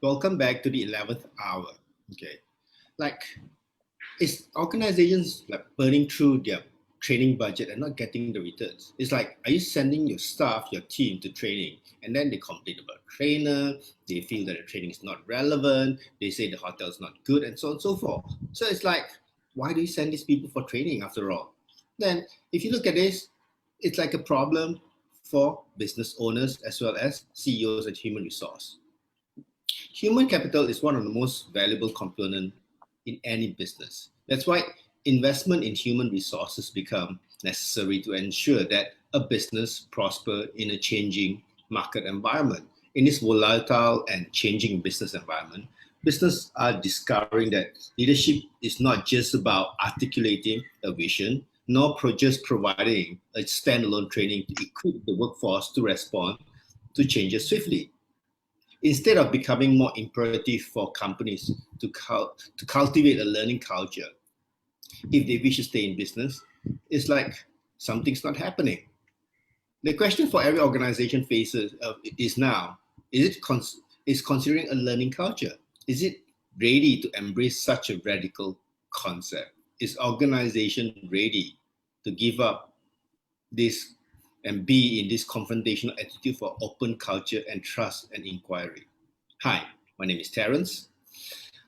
Welcome back to the 11th hour. Okay. Like, is organizations like burning through their training budget and not getting the returns? It's like, are you sending your staff, your team to training, and then they complain about trainer, they feel that the training is not relevant, they say the hotel is not good, and so on and so forth. So it's like, why do you send these people for training after all? Then, if you look at this, it's like a problem for business owners as well as CEOs and human resource. Human capital is one of the most valuable components in any business. That's why investment in human resources become necessary to ensure that a business prosper in a changing market environment. In this volatile and changing business environment, businesses are discovering that leadership is not just about articulating a vision, nor just providing a standalone training to equip the workforce to respond to changes swiftly. Instead of becoming more imperative for companies to cultivate a learning culture, if they wish to stay in business, it's like something's not happening. The question for every organization faces is now: is considering a learning culture? Is it ready to embrace such a radical concept? Is organization ready to give up this and be in this confrontational attitude for open culture and trust and inquiry? Hi, my name is Terence.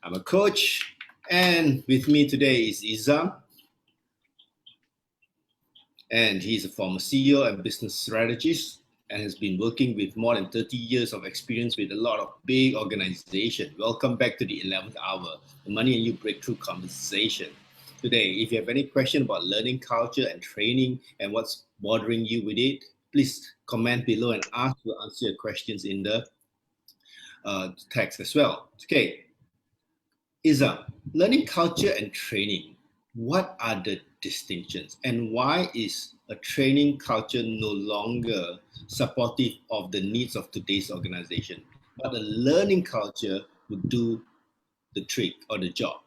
I'm a coach, and with me today is Izam, and he's a former CEO and business strategist and has been working with more than 30 years of experience with a lot of big organizations. Welcome back to the 11th hour, the Money and You Breakthrough Conversation. Today, if you have any question about learning culture and training and what's bothering you with it, please comment below and ask. We'll answer your questions in the text as well. Okay, Izam, learning culture and training. What are the distinctions and why is a training culture no longer supportive of the needs of today's organization, but a learning culture would do the trick or the job?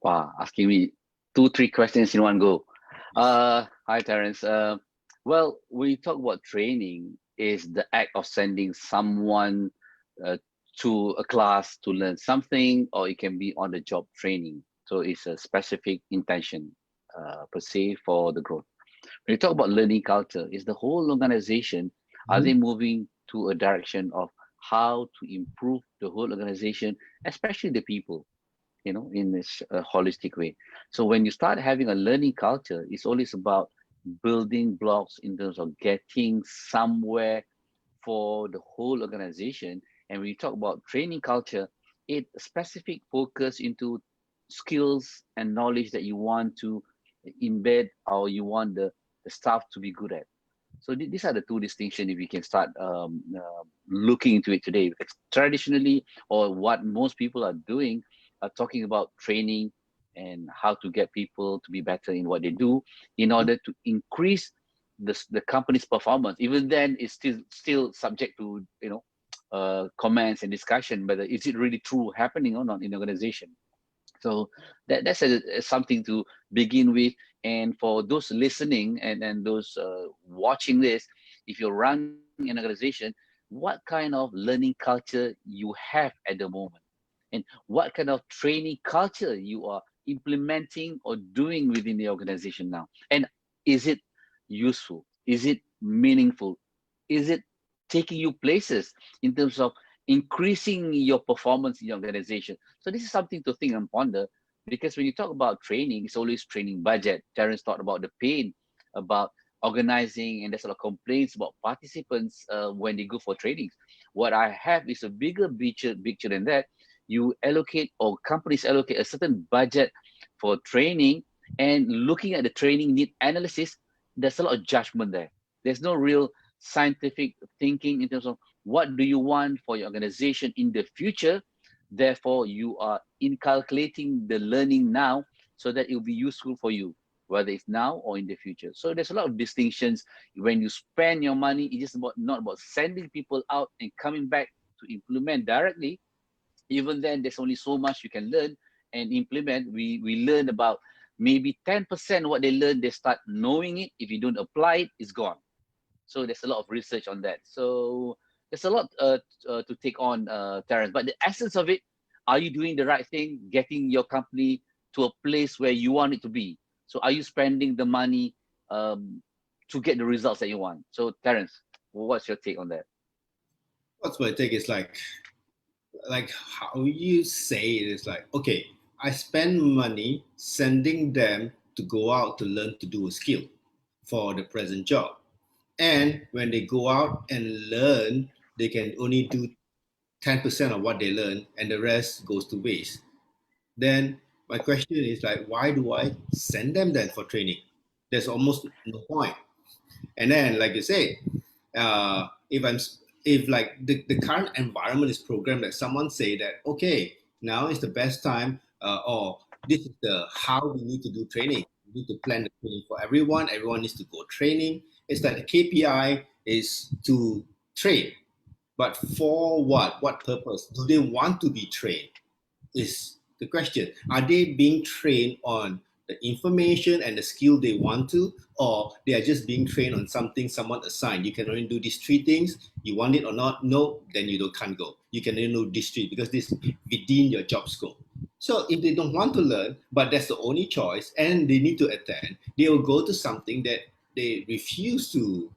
Wow, asking me two, three questions in one go. Hi, Terence. Well, when you talk about training, is the act of sending someone uh, to a class to learn something, or it can be on the job training. So it's a specific intention per se for the growth. When you talk about learning culture, is the whole organization, are Mhm. they moving to a direction of how to improve the whole organization, especially the people? In this holistic way. So when you start having a learning culture, it's always about building blocks in terms of getting somewhere for the whole organization. And when you talk about training culture, it specific focus into skills and knowledge that you want to embed or you want the staff to be good at. So these are the two distinctions if we can start looking into it today. Because traditionally, or what most people are doing, are talking about training and how to get people to be better in what they do in order to increase the company's performance. Even then, it's still subject to comments and discussion whether is it really true happening or not in the organization. So that's something to begin with. And for those listening and those watching this, if you're running an organization, what kind of learning culture you have at the moment, and what kind of training culture you are implementing or doing within the organization now, and is it useful? Is it meaningful? Is it taking you places in terms of increasing your performance in your organization? So this is something to think and ponder, because when you talk about training, it's always training budget. Terence talked about the pain, about organizing, and there's a lot of complaints about participants when they go for trainings. What I have is a bigger picture than that. You allocate, or companies allocate, a certain budget for training, and looking at the training need analysis, there's a lot of judgment there. There's no real scientific thinking in terms of what do you want for your organization in the future. Therefore, you are inculcating the learning now so that it will be useful for you, whether it's now or in the future. So there's a lot of distinctions. When you spend your money, it's just not about sending people out and coming back to implement directly. Even then, there's only so much you can learn and implement. We learn about maybe 10% what they learn, they start knowing it. If you don't apply it, it's gone. So there's a lot of research on that. So there's a lot to take on, Terence. But the essence of it, are you doing the right thing, getting your company to a place where you want it to be? So are you spending the money to get the results that you want? So Terence, what's your take on that? What's my take is like how you say it is like, okay, I spend money sending them to go out to learn to do a skill for the present job. And when they go out and learn, they can only do 10% of what they learn and the rest goes to waste. Then my question is like, why do I send them then for training? There's almost no point. And then, like you say, if I'm if like the current environment is programmed that someone say that okay, now is the best time, or this is the how we need to do training. We need to plan the training for everyone. Everyone needs to go training. It's like the KPI is to train, but for what? What purpose? Do they want to be trained? Is the question. Are they being trained on the information and the skill they want to, or they are just being trained on something someone assigned? You can only do these three things. You want it or not? No, then you can't go. You can only do these three because this is within your job scope. So if they don't want to learn, but that's the only choice, and they need to attend, they will go to something that they refuse to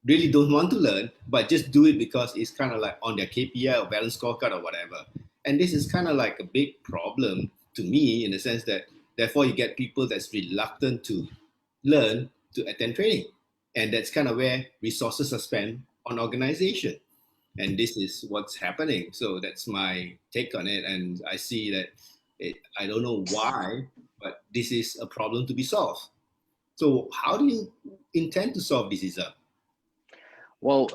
really don't want to learn, but just do it because it's kind of like on their KPI or balance scorecard or whatever. And this is kind of like a big problem to me in the sense that therefore you get people that's reluctant to learn to attend training. And that's kind of where resources are spent on organization. And this is what's happening. So that's my take on it. And I see that I don't know why, but this is a problem to be solved. So how do you intend to solve this, Izam? Well,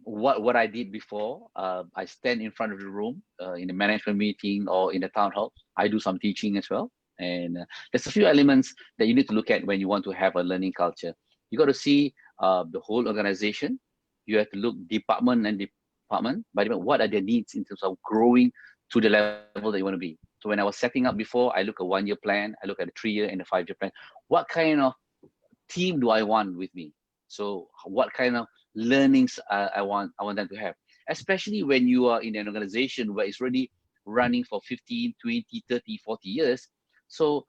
what I did before, I stand in front of the room in a management meeting or in the town hall. I do some teaching as well, and there's a few elements that you need to look at when you want to have a learning culture. You got to see the whole organization. You have to look department and department by department, what are their needs in terms of growing to the level that you want to be. So when I was setting up before, I look at 1 year plan, I look at a 3 year and a 5 year plan. What kind of team do I want with me? So what kind of learnings I want them to have, especially when you are in an organization where it's already running for 15, 20, 30, 40 years. So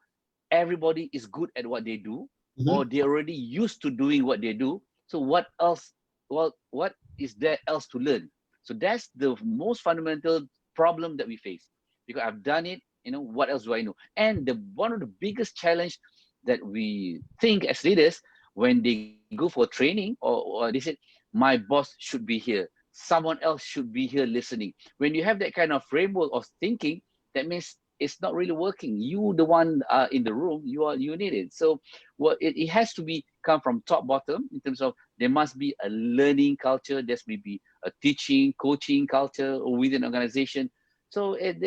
everybody is good at what they do, or Mm-hmm. they're already used to doing what they do. So what else? Well, what is there else to learn? So that's the most fundamental problem that we face, because I've done it. What else do I know? And the one of the biggest challenge that we think as leaders, when they go for training, or they said, my boss should be here, someone else should be here listening. When you have that kind of framework of thinking, that means it's not really working. You, the one in the room, you need it. So what it has to be come from top bottom, in terms of there must be a learning culture. There may be a teaching, coaching culture within an organization. So it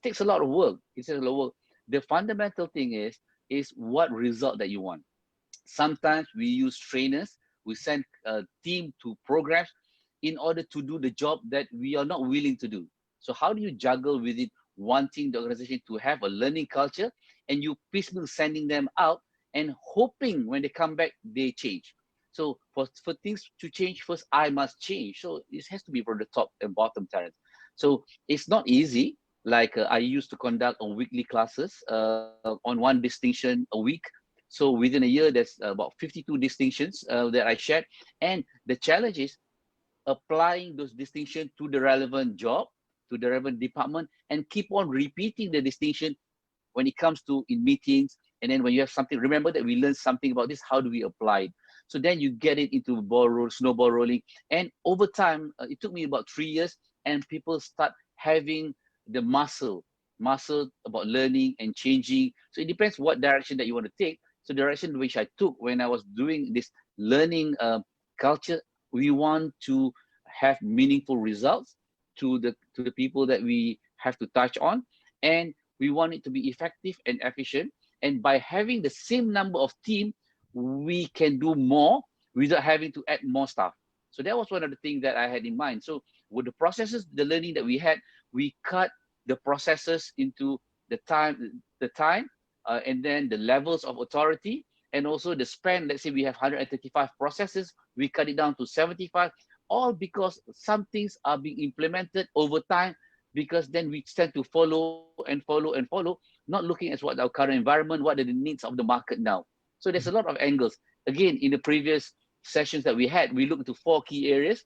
takes a lot of work. It takes a lot of work. The fundamental thing is what result that you want. Sometimes we use trainers, we send a team to programs in order to do the job that we are not willing to do. So how do you juggle with it, wanting the organization to have a learning culture, and you piecemeal sending them out and hoping when they come back they change? So for things to change, first I must change. So it has to be from the top and bottom, Terence. So it's not easy. Like I used to conduct on weekly classes on one distinction a week. So within a year, there's about 52 distinctions that I shared. And the challenge is applying those distinctions to the relevant job, to the relevant department, and keep on repeating the distinction when it comes to in meetings. And then when you have something, remember that we learned something about this, how do we apply it? So then you get it into snowball rolling. And over time, it took me about 3 years, and people start having the muscle about learning and changing. So it depends what direction that you want to take. So the direction which I took when I was doing this learning culture, we want to have meaningful results to the people that we have to touch on, and we want it to be effective and efficient. And by having the same number of team, we can do more without having to add more stuff. So that was one of the things that I had in mind. So with the processes, the learning that we had, we cut the processes into the time, and then the levels of authority, and also the span. Let's say we have 135 processes, we cut it down to 75. all because some things are being implemented over time, because then we tend to follow and follow and follow, not looking at what our current environment, what are the needs of the market now. So there's a lot of angles. Again, in the previous sessions that we had, we looked into 4 key areas.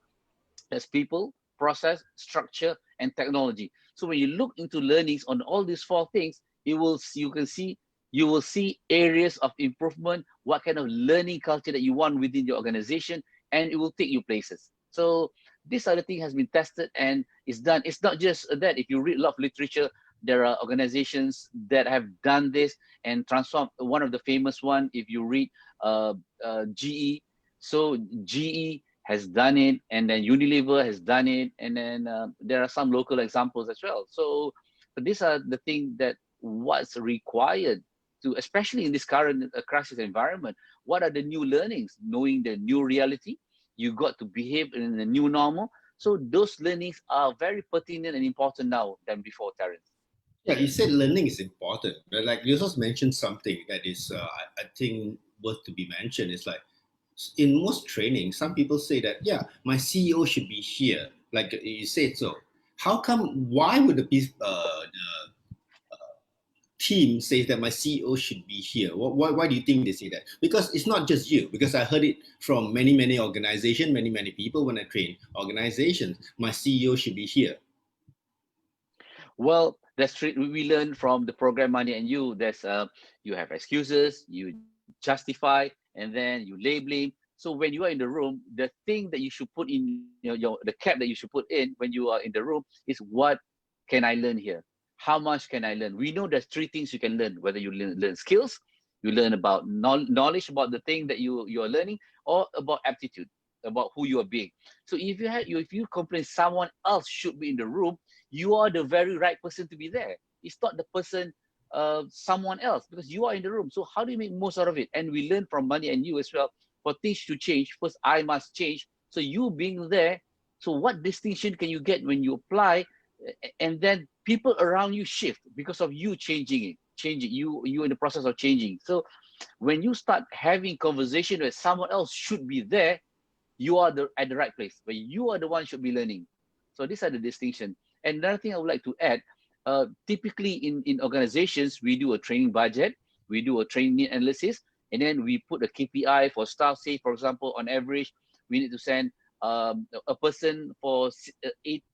That's people, process, structure, and technology. So when you look into learnings on all these 4 things, you will see areas of improvement, what kind of learning culture that you want within your organization, and it will take you places. So this other thing has been tested and is done. It's not just that. If you read a lot of literature, there are organizations that have done this and transformed. One of the famous one, if you read GE, so GE has done it, and then Unilever has done it, and then there are some local examples as well. So these are the things that what's required to, especially in this current crisis environment. What are the new learnings? Knowing the new reality, you got to behave in the new normal. So those learnings are very pertinent and important now than before, Terence. Yeah, you said learning is important, but like you also mentioned something that is, I think, worth to be mentioned. It's like in most training, some people say that, yeah, my CEO should be here. Like you said so. How come? Why would the team says that my CEO should be here? Why do you think they say that? Because it's not just you. Because I heard it from many organizations, many people when I train organizations. My CEO should be here. Well, that's true. We learn from the program Money and You. There's you have excuses, you justify, and then you labeling. So when you are in the room, the thing that you should put in the cap that you should put in when you are in the room is, what can I learn here? How much can I learn? We know there's 3 things you can learn, whether you learn skills, you learn about knowledge about the thing that you are learning, or about aptitude, about who you are being. So if you complain someone else should be in the room, you are the very right person to be there. It's not the person, someone else, because you are in the room. So how do you make most out of it? And we learn from Money and You as well. For things to change, first I must change. So you being there, so what distinction can you get when you apply, and then people around you shift because of you changing you in the process of changing. So when you start having conversation where someone else should be there, you are at the right place, but you are the one should be learning. So these are the distinction. And another thing I would like to add, typically in organizations, we do a training budget, we do a training analysis, and then we put a KPI for staff. Say, for example, on average, we need to send a person for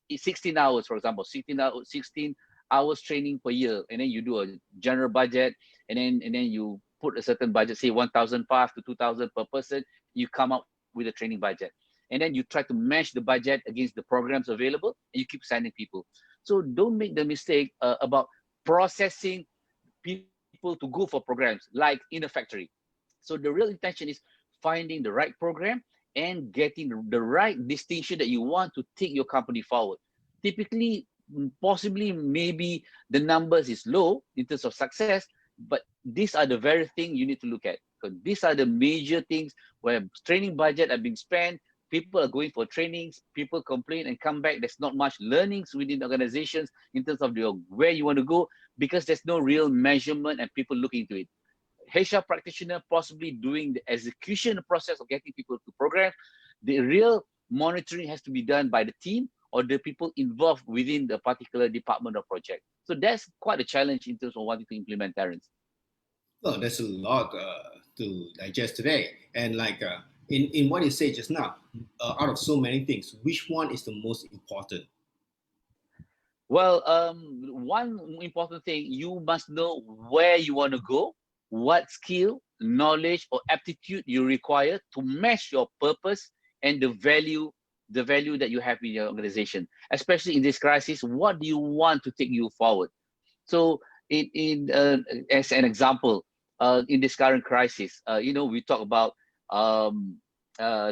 16 hours, for example, 16 hours training per year. And then you do a general budget, and then you put a certain budget, say 1,500 to 2,000 per person. You come up with a training budget. And then you try to match the budget against the programs available, and you keep sending people. So don't make the mistake about processing people to go for programs like in a factory. So the real intention is finding the right program and getting the right distinction that you want to take your company forward. Typically, possibly, maybe the numbers is low in terms of success, but these are the very thing you need to look at. Because these are the major things where training budget are being spent, people are going for trainings, people complain and come back. There's not much learnings within organizations in terms of where you want to go, because there's no real measurement and people look into it. HR practitioner possibly doing the execution process of getting people to program. The real monitoring has to be done by the team or the people involved within the particular department or project. So that's quite a challenge in terms of wanting to implement, Terence. Well, there's a lot to digest today. And like in what you say just now, out of so many things, which one is the most important? Well, one important thing, you must know where you want to go, what skill, knowledge, or aptitude you require to match your purpose and the value that you have in your organization. Especially in this crisis, what do you want to take you forward? So, as an example, in this current crisis, we talk about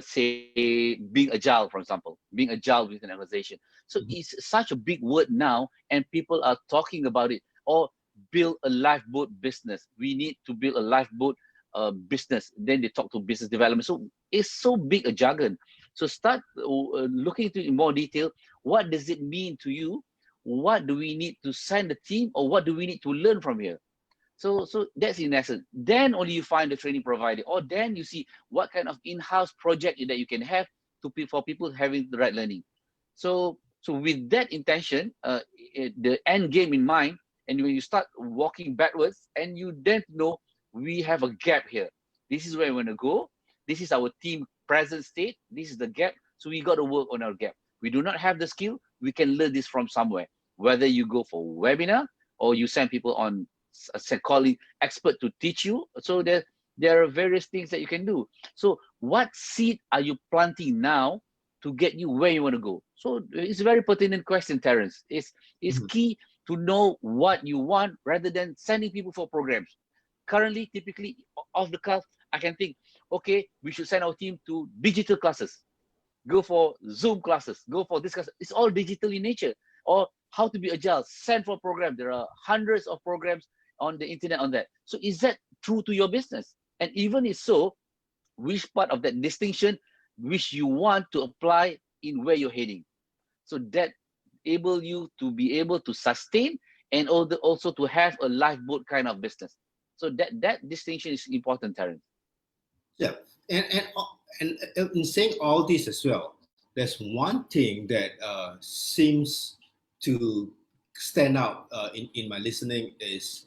say being agile, for example, being agile within an organization. So it's such a big word now, and people are talking about it. Or build a lifeboat business. We need to build a lifeboat business. Then they talk to business development. So it's so big a jargon. So start looking into it in more detail. What does it mean to you? What do we need to send the team, or what do we need to learn from here? So that's in essence. Then only you find the training provider, or then you see what kind of in-house project that you can have for people having the right learning. So with that intention, the end game in mind, and when you start walking backwards, and you then know we have a gap here. This is where we want to go. This is our team present state. This is the gap. So we got to work on our gap. We do not have the skill. We can learn this from somewhere. Whether you go for webinar or you send people on calling expert to teach you. So there are various things that you can do. So what seed are you planting now to get you where you want to go? So it's a very pertinent question, Terence. It's key to know what you want rather than sending people for programs. Currently, typically off the cuff, I can think, okay, we should send our team to digital classes, go for Zoom classes, go for this class. It's all digital in nature. Or how to be agile, send for program. There are hundreds of programs on the internet on that. So is that true to your business? And even if so, which part of that distinction which you want to apply in where you're heading? So that enable you to be able to sustain and also to have a lifeboat kind of business. So that distinction is important, Terence. Yeah, and in saying all this as well, there's one thing that seems to stand out in my listening is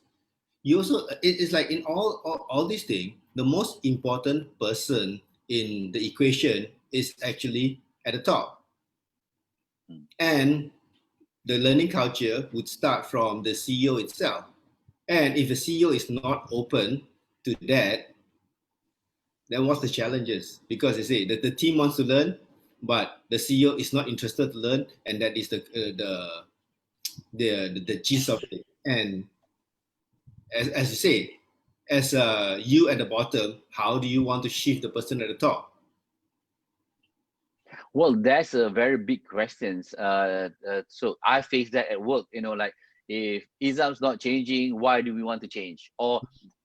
you also it's like in all these things, the most important person in the equation is actually at the top, and the learning culture would start from the CEO itself. And if the CEO is not open to that, then what's the challenges? Because you say that the team wants to learn, but the CEO is not interested to learn, and that is the gist of it. And as you say, as you at the bottom, how do you want to shift the person at the top? Well, that's a very big question. So I face that at work. Like if Izam's not changing, why do we want to change? Or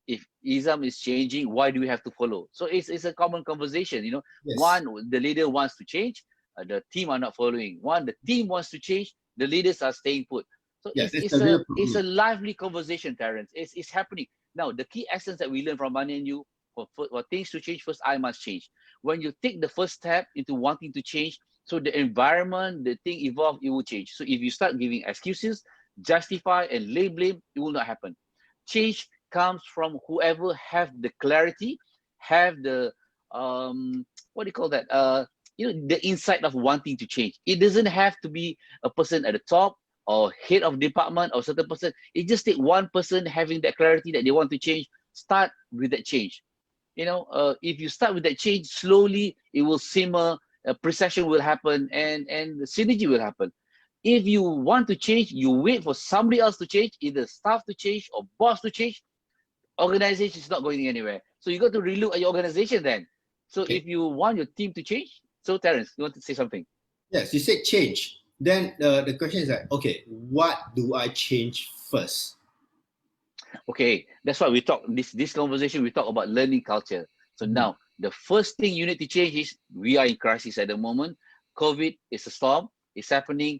if Izam is changing, why do we have to follow? So it's a common conversation. Yes. One, the leader wants to change, the team are not following. One, the team wants to change, the leaders are staying put. So yeah, it's a lively conversation, Terence. It's happening. Now, the key essence that we learn from Money and You, for things to change, first I must change. When you take the first step into wanting to change, so the environment, the thing evolve, it will change. So if you start giving excuses, justify and lay blame, it will not happen. Change comes from whoever have the clarity, have the what do you call that? The insight of wanting to change. It doesn't have to be a person at the top or head of department or certain person. It just take one person having that clarity that they want to change. Start with that change. If you start with that change, slowly it will simmer, precession will happen, and the synergy will happen. If you want to change, you wait for somebody else to change, either staff to change or boss to change, organization is not going anywhere. So you got to relook at your organization then. So if you want your team to change, so Terence, you want to say something? Yes, you said change. Then the question is like, okay, what do I change first? Okay, that's why we talk this conversation. We talk about learning culture. So now the first thing you need to change is we are in crisis at the moment. COVID is a storm. It's happening.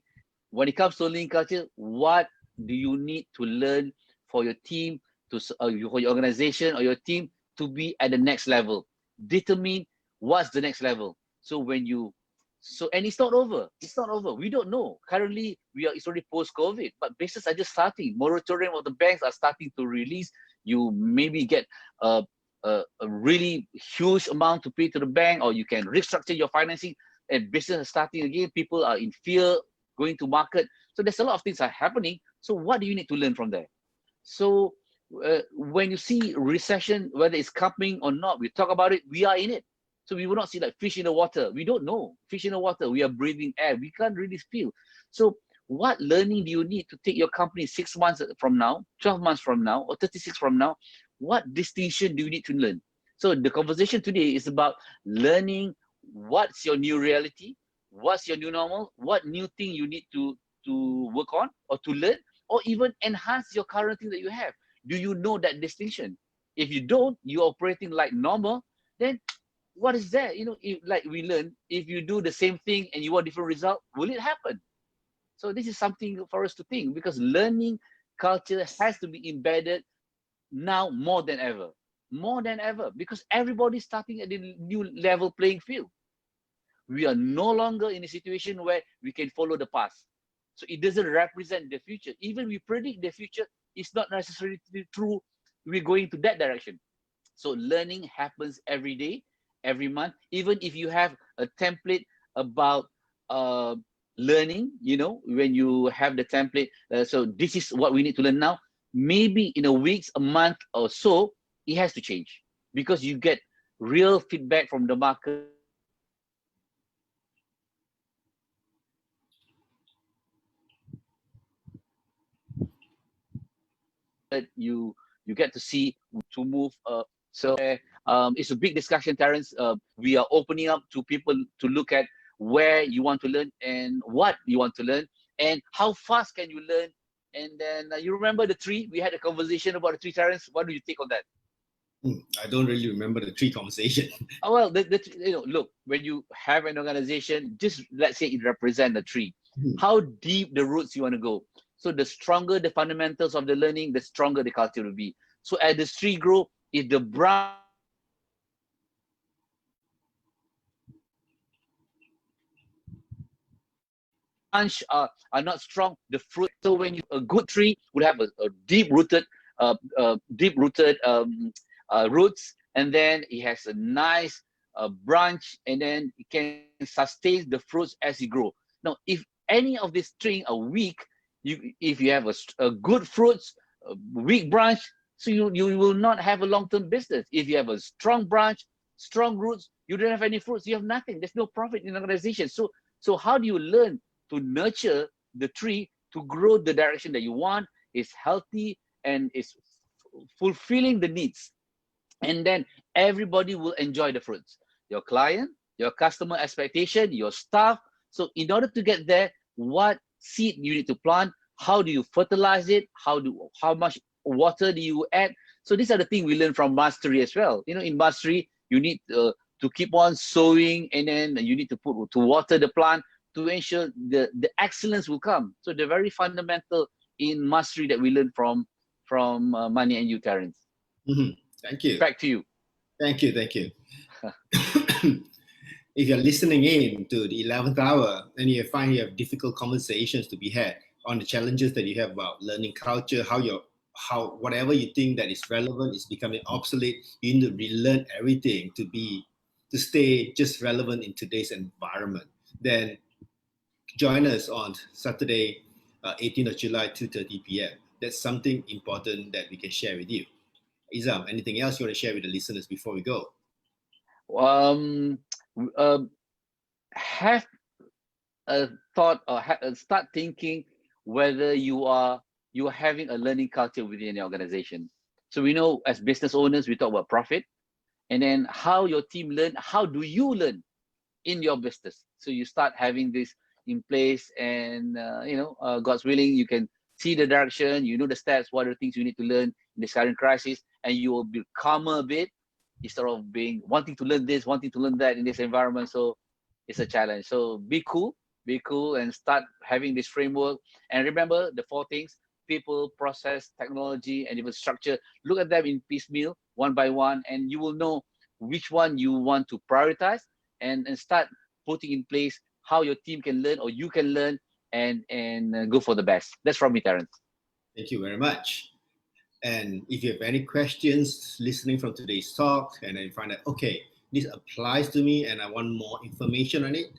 When it comes to learning culture, what do you need to learn for your team, for your organization or your team to be at the next level? Determine what's the next level. So and it's not over. It's not over. We don't know. Currently, it's already post-COVID, but business are just starting. Moratorium of the banks are starting to release. You maybe get a really huge amount to pay to the bank, or you can restructure your financing, and business is starting again. People are in fear going to market. So there's a lot of things are happening. So what do you need to learn from there? So when you see recession, whether it's coming or not, we talk about it, we are in it. So we will not see like fish in the water. We don't know. Fish in the water, we are breathing air. We can't really feel. So what learning do you need to take your company 6 months from now, 12 months from now, or 36 from now? What distinction do you need to learn? So the conversation today is about learning what's your new reality, what's your new normal, what new thing you need to work on or to learn, or even enhance your current thing that you have. Do you know that distinction? If you don't, you're operating like normal, then what is that? Like we learn, if you do the same thing and you want different result, will it happen? So this is something for us to think, because learning culture has to be embedded now more than ever, because everybody's starting at the new level playing field. we are no longer in a situation where we can follow the past. So it doesn't represent the future. Even we predict the future, it's not necessarily true. We're going to that direction. So learning happens every day, every month. Even if you have a template about learning, you know, when you have the template, so this is what we need to learn now. Maybe in a week, a month or so, it has to change because you get real feedback from the market. You get to see to move. So it's a big discussion, Terence. We are opening up to people to look at where you want to learn and what you want to learn and how fast can you learn. And then you remember the tree? We had a conversation about the tree, Terence. What do you think on that? I don't really remember the tree conversation. Oh, well, you know, look, when you have an organization, just let's say it represents a tree, how deep the roots you want to go. So the stronger the fundamentals of the learning, the stronger the culture will be. So as the tree grow, if the branch are not strong, the fruit. So when you a good tree would have a deep rooted roots, and then it has a nice branch, and then it can sustain the fruits as you grow. Now, if any of these trees are weak, if you have a good fruits, a weak branch, so you will not have a long-term business. If you have a strong branch, strong roots, you don't have any fruits, you have nothing. There's no profit in the organization. So how do you learn to nurture the tree to grow the direction that you want, is healthy and is fulfilling the needs? And then everybody will enjoy the fruits. Your client, your customer expectation, your staff. So in order to get there, what seed you need to plant, how do you fertilize it, how much water do you add? So these are the things we learn from mastery as well. You know, in mastery, you need to keep on sowing, and then you need to water the plant to ensure the excellence will come. So they're very fundamental in mastery that we learn from Money and You, Terence. Thank you. Back to you. Thank you. If you're listening in to the 11th hour and you find you have difficult conversations to be had on the challenges that you have about learning culture, how whatever you think that is relevant is becoming obsolete, you need to relearn everything to stay just relevant in today's environment, then join us on Saturday, 18th of July, 2:30 p.m. That's something important that we can share with you. Izam, anything else you want to share with the listeners before we go? Have a thought or start thinking whether you are having a learning culture within your organization. So we know as business owners, we talk about profit, and then how your team learn. How do you learn in your business? So you start having this in place, and God's willing, you can see the direction. You know the steps. What are the things you need to learn in this current crisis, and you will be calmer a bit instead of wanting to learn this, wanting to learn that in this environment. So it's a challenge. So be cool, and start having this framework. And remember the 4 things: people, process, technology, and even structure. Look at them in piecemeal, one by one, and you will know which one you want to prioritize, and start putting in place how your team can learn or you can learn, and go for the best. That's from me, Terence. Thank you very much. And if you have any questions listening from today's talk, and you find that, okay, this applies to me and I want more information on it,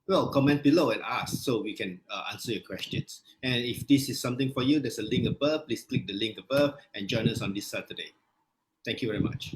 well, comment below and ask so we can answer your questions. And if this is something for you, there's a link above. Please click the link above and join us on this Saturday. Thank you very much.